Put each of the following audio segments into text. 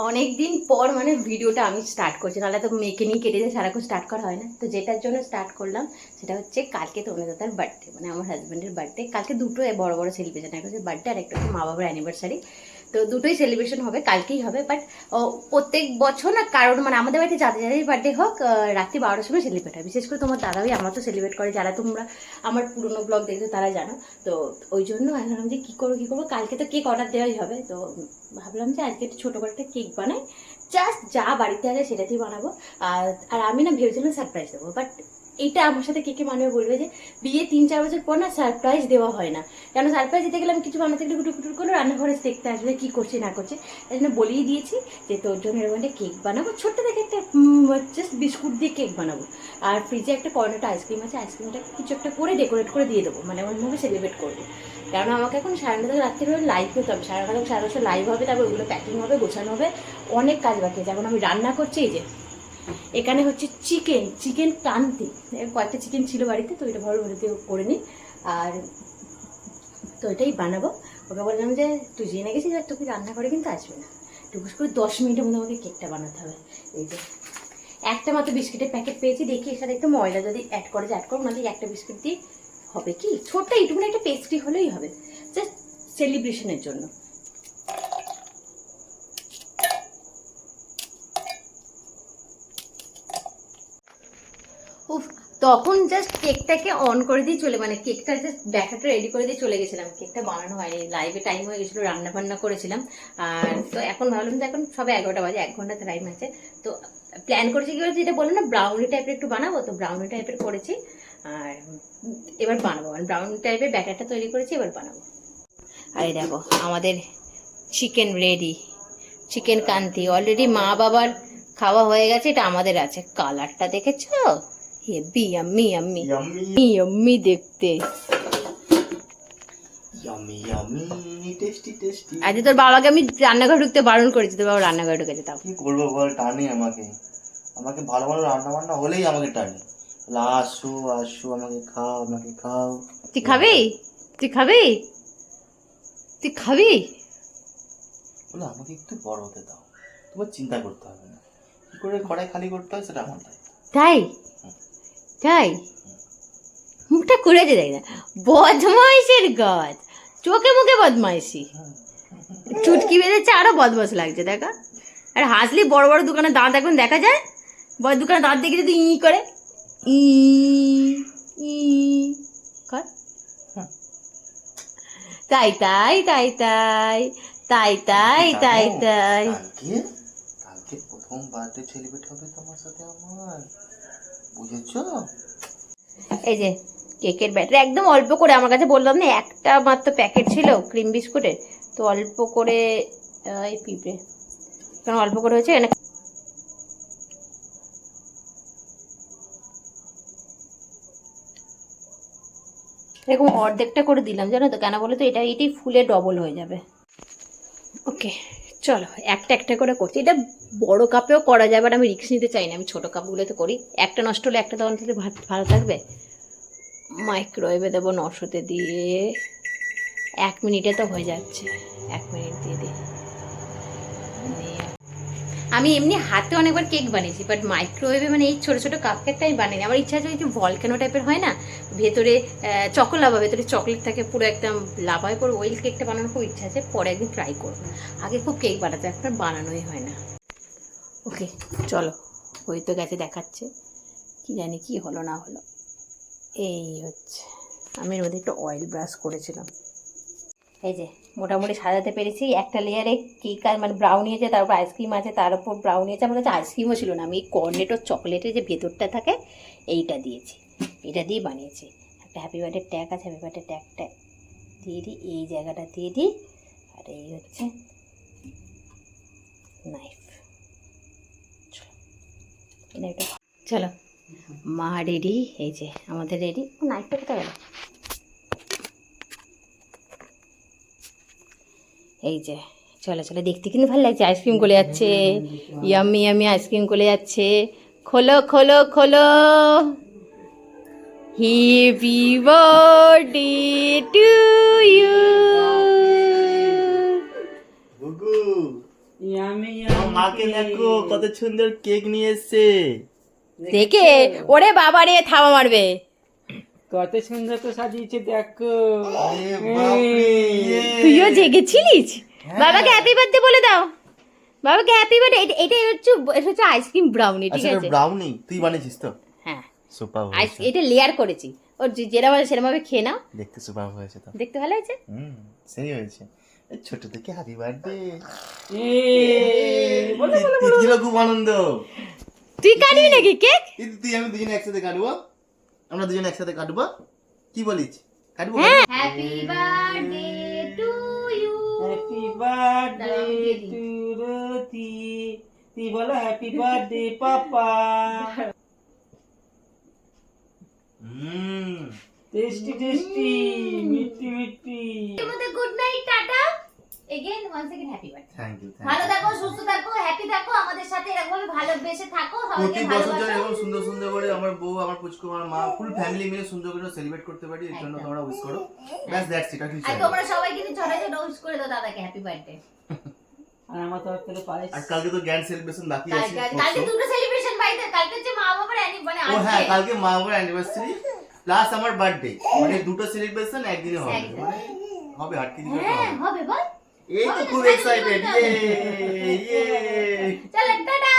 অনেক দিন পর মানে ভিডিওটা আমি স্টার্ট করছি, নাহলে তো মেয়েকে নিয়ে কেটে দিয়ে সারাক্ষণ স্টার্ট করা হয় না। তো যেটার জন্য স্টার্ট করলাম সেটা হচ্ছে কালকে তনুদাতার বার্থডে, মানে আমার হাজব্যান্ডের বার্থডে। কালকে দুটো বড় বড় সেলিব্রেশন, একটা হচ্ছে বার্থডে আর একটা হচ্ছে মা বাবার অ্যানিভার্সারি। তো দুটোই সেলিব্রেশন হবে, কালকেই হবে। বাট প্রত্যেক বছর না কারণ মানে আমাদের বাড়িতে যাদের যাদের বার্থডে হোক রাত্রি 12টার সময় সেলিব্রেট হয়। বিশেষ করে তোমার দাদাভাই আমার তো সেলিব্রেট করে, যারা তোমরা আমার পুরোনো ব্লগ দেখছো তারা জানো। তো ওই জন্য ভাবলাম যে কী করবো, কালকে তো কেক অর্ডার দেওয়াই হবে। তো ভাবলাম যে আজকে একটু ছোটো করে একটা কেক বানাই, জাস্ট যা বাড়িতে আছে সেটাতেই বানাবো। আর আমি না ভেবেছিলাম সারপ্রাইজ দেবো, বাট এইটা আমার সাথে কে কে মানে বলবে যে বিয়ে 3-4 বছর পর না সারপ্রাইজ দেওয়া হয় না। কেন সারপ্রাইজ দিতে গেলে আমি কিছু বানাতে গেলে কুটুর কুটুর করে রান্নাঘরে দেখতে আসবে কী করছে না করছে। এই জন্য বলেই দিয়েছি যে তোর জন্য এরকম একটা কেক বানাবো, ছোট্ট দেখে একটা জাস্ট বিস্কুট দিয়ে কেক বানাবো। আর ফ্রিজে একটা কর্নেটো আইসক্রিম আছে, আইসক্রিমটা কিছু একটা করে ডেকোরেট করে দিয়ে দেবো, মানে অন্যভাবে সেলিব্রেট করবো। কারণ আমাকে এখন 9:30 রাত্রিবেলা লাইভ করতে হবে, 9:30 লাইভ হবে, তারপর ওগুলো প্যাকিং হবে, গোছানো হবে, অনেক কাজ বাকি আছে। এখন আমি রান্না করছি, এই যে এখানে হচ্ছে চিকেন কান্তি, কয়েকটা চিকেন ছিল বাড়িতে, তো এটা ভালো করে নিই। আর তো এটাই বানাবো। ওকে বললাম যে তুই জেনে গেছিস আর তোকে রান্না করে কিন্তু আসবে না, টুকুস করে 10 মিনিটের মধ্যে আমাকে কেকটা বানাতে হবে। এই যে একটা মাত্র বিস্কিটের প্যাকেট পেয়েছি, দেখি এর সাথে একটু ময়দা যদি অ্যাড করে যে অ্যাড করবো, নাহলে একটা বিস্কিট দিয়ে হবে কি, ছোট্ট এইটুকুনি একটা পেস্ট্রি হলেই হবে, জাস্ট সেলিব্রেশনের জন্য। উফ, তখন জাস্ট কেকটাকে অন করে দিয়ে মানে কেকটা জাস্ট ব্যাটারটা রেডি করে দিয়ে চলে গেছিলাম, কেকটা বানানো হয়নি, লাইভে টাইম হয়ে গেছিলো, রান্না বান্না করেছিলাম। আর তো এখন ভাবলাম যে এখন সবে 11টা বাজে, 1 ঘন্টা টাইম আছে। তো প্ল্যান করেছি কি বলছি, যেটা বললাম না ব্রাউনি টাইপের একটু বানাবো, তো ব্রাউনি টাইপের করেছি। আর এবার বানাবো, মানে ব্রাউনি টাইপের ব্যাটারটা তৈরি করেছি, এবার বানাবো। আর এই দেখো আমাদের চিকেন রেডি, চিকেন কান্তি অলরেডি মা বাবার খাওয়া হয়ে গেছে, এটা আমাদের আছে। কালারটা দেখেছো, হেভি ইয়াম্মি ইয়াম্মি ইয়াম্মি দেখতে। আজ তোর বাবাকে আমি রান্নাঘরে ঢুকতে বারণ করেছি, তোর বাবা রান্নাঘরে ঢুকেছে। তাও কি করবো বল, টানে আমাকে। আমাকে ভালো ভালো রান্না বান্না হলেই আমাকে টানে, আসো আসো আমাকে খাও, আমাকে খাও। তুই খাবি, তুই খাবি, তুই খাবি বলে আমাকে একটু বড় হতে দাও, তোমার চিন্তা করতে হবে না, কি করে কড়াই খালি করতে হয় সেটা আমার দায়িত্ব। তাই তাই মুখটা করেছে দেখ না, বদমাইশের গাছ, চোখে মুখে বদমাইশি, চুটকি বেঁধেছে, আরো বদমাস লাগছে দেখা। আর হাসলি বড় বড় দোকানে দাঁত এখন দেখা যায়, বড় দোকানে দাঁত দেখে যদি ই করে, ই ই কর, তাই তাই তাই তাই তাই তাই তাই তাই। কালকে কালকে প্রথম বার্থডে সেলিব্রেট হবে তোমার সাথে আমার, বুঝেছো? এই যে কেকের ব্যাটার একদম অল্প করে, আমার কাছে বললাম না একটা মাত্র প্যাকেট ছিল ক্রিম বিস্কুটের, তো অল্প করে এই পিঁপড়ে কারণ অল্প করে হয়েছে এখানে। এরকম অর্ধেকটা করে দিলাম জানো তো, কেন বলো তো, এটাই ফুলে ডবল হয়ে যাবে। ওকে চলো একটা একটা করে করছি, এটা বড় কাপেও করা যায়, বাট আমি রিস্ক নিতে চাই না, আমি ছোটো কাপগুলোতে করি। একটা নষ্ট হলে একটা তখন থেকে ভালো থাকবে। মাইক্রোওয়েভে দেবো 900-তে দিয়ে, 1 মিনিটে তো হয়ে যাচ্ছে, 1 মিনিট দিয়ে দিই। আমি এমনি হাতে অনেকবার কেক বানিয়েছি, বাট মাইক্রোওয়েভে মানে এই ছোটো ছোটো কাপ কেকটা আমি বানিয়ে, আমার ইচ্ছা আছে ওই যে ভলকানো টাইপের হয় না, ভেতরে লাভা, ভেতরে চকলেট থাকে, পুরো একদম লাভায় পরে ওই কেকটা বানানোর খুব ইচ্ছা আছে, পরে একদিন ট্রাই করবো। আগে খুব কেক বানাতে, এখন বানানোই হয় না। ওকে চলো, ওই তো গেছে দেখাচ্ছে, কি জানি কি হলো না হলো। এই হচ্ছে, আমি এর মধ্যে একটু অয়েল ব্রাশ করেছিলাম। এই যে মোটামুটি সাজাতে পেরেছি, একটা লেয়ারে কেক আর মানে ব্রাউনি আছে, তারপর আইসক্রিম আছে, তার উপর ব্রাউনি আছে, আমার কাছে আইসক্রিমও ছিল না, আমি এই কর্নেটো চকলেটের যে ভেতরটা থাকে এইটা দিয়েছি, এটা দিয়ে বানিয়েছি। একটা হ্যাপি বার্থডে ট্যাগ আছে, হ্যাপি বার্থডে ট্যাগটা দিয়ে দিই, এই জায়গাটা দিয়ে দিই, আর এই হচ্ছে নাইফ। চলো মা রেডি, এই যে আমাদের রেডি। নাইফটা কোথায় গেল? এই যে চলো চলো, দেখতে কিন্তু ভালো লাগছে, আইসক্রিম গলে যাচ্ছে, ইয়াম্মি ইয়াম্মি আইসক্রিম গলে যাচ্ছে। খোলো খোলো খোলো, হ্যাপি বার্থডে টু ইউ। গুগু আমার মাকে দেখো কত সুন্দর কেক নিয়ে এসেছে। দেখে ওরে বাবা রে থাবা মারবে। কত সুন্দর তো সাজিয়েছে দেখো। আরে বাপরে, তুইও জেগেছিলিস? বাবাকে হ্যাপি বার্থডে বলে দাও, বাবাকে হ্যাপি বার্থডে। এটা হচ্ছে আইসক্রিম ব্রাউনি, ঠিক আচ্ছা আছে? ব্রাউনি তুই বানিয়েছিস তো? হ্যাঁ, সুপার এটা লেয়ার করেছি। ওর যেরকম সেরকম ভাবে খেয়ে নাও, দেখতে সুপার হয়েছে তো। দেখতে ভালো হয়েছে। সেই হয়েছে। এই ছোট থেকে হ্যাপি বার্থডে। বলো দিদিরও খুব আনন্দ। তুই কাটবি নাকি কেক? তুই আমি দুজনে একসাথে কাটবো, আমরা দুজনে একসাথে কাটবো, কি বলিস? কাটবো? Happy birthday to you. Happy birthday to Rati. তুই বলো happy birthday papa. Tasty tasty, মিষ্টি মিষ্টি। তোমাদের গুড নাইট, টাটা। Again once again happy birthday. Thank you. ভালো থাকো, সুস্থ থাকো, হ্যাপি থাকো, আমাদের সাথে এরকম ভালোবেসে থাকো, প্রতি সবাইকে বছর যেন ভালোবাসো। এরকম সুন্দর সুন্দর করে আমার বউ, আমার পুচকু, আমার মা, ফুল ফ্যামিলি মিলে সুন্দর করে সেলিব্রেট করতে পারি, এর জন্য তোমরা উইশ করো। ব্যাস দ্যাটস ইট। আর কিছু আর চাই না। তোমরা সবাই কিন্তু ছোট ছোট উইশ করে দাও দাদাকে হ্যাপি বার্থডে। আর আমার তরফ থেকে পায়েস। আর কালকে তো গ্র্যান্ড সেলিব্রেশন বাকি আছে। কালকে দুটো সেলিব্রেশন বাড়িতে, কালকে হচ্ছে মা বাবার মানে ও হ্যাঁ, আজকে। কালকে মা বাবার অ্যানিভার্সারি প্লাস আমার বার্থডে, মানে দুটো সেলিব্রেশন একদিনে হবে। একদিনে। মানে হবে আর কি দিন হ্যাঁ হবে বল। এই তো খুব এক্সাইটেড। ইয়ে চলো টাটা।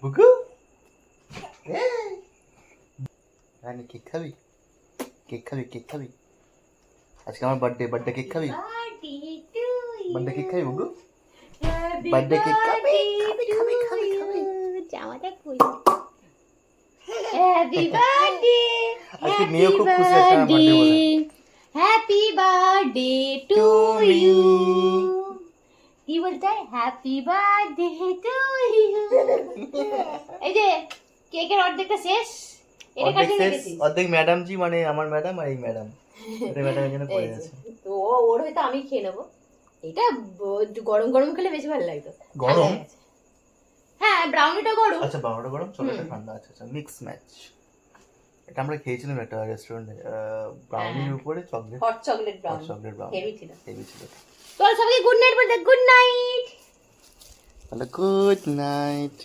বুকু রানী কেক খাবি? কেক খাবি? কেক খাবি? আজকে আমার বার্থডে কেক খাবি? বার্থডে কেক খাবি বুকু? বার্থডে কেক খাবি? খাবি। জামাটা খুলে। Happy birthday. আজকে মেয়েও খুব খুশি আছে আমার বার্থডে বলে। Happy birthday to you. কি বলতে হয়? Happy birthday to you. এই যে কেকের অর্ধেকটা শেষ, এটা অর্ধেক কাটিয়ে শেষ, রেখেছিস। অর্ধেক ম্যাডাম জি, মানে আমার ম্যাডাম আর এই ম্যাডাম, এটা ম্যাডামের জন্য পড়ে এই যে, আছে। তো ওর হয়তো আমি খেয়ে নেবো। এটা গরম গরম খেলে বেশি ভালো লাগতো। গরম? ঠান্ডা হয়ে গেছে। হ্যাঁ ব্রাউনিটা গরম। আচ্ছা বারোটা গরম, চকলেটটা ঠান্ডা। আচ্ছা আচ্ছা, মিক্স ম্যাচ। এটা আমরা খেয়েছিলাম একটা রেস্টুরেন্টে, ব্রাউনির উপরে chocolate, hot chocolate brownie. Chocolate brownie heavy ছিল। হেভি ছিল। চল সবাইকে গুড নাইট বলতে, গুড নাইট। তাহলে গুড নাইট।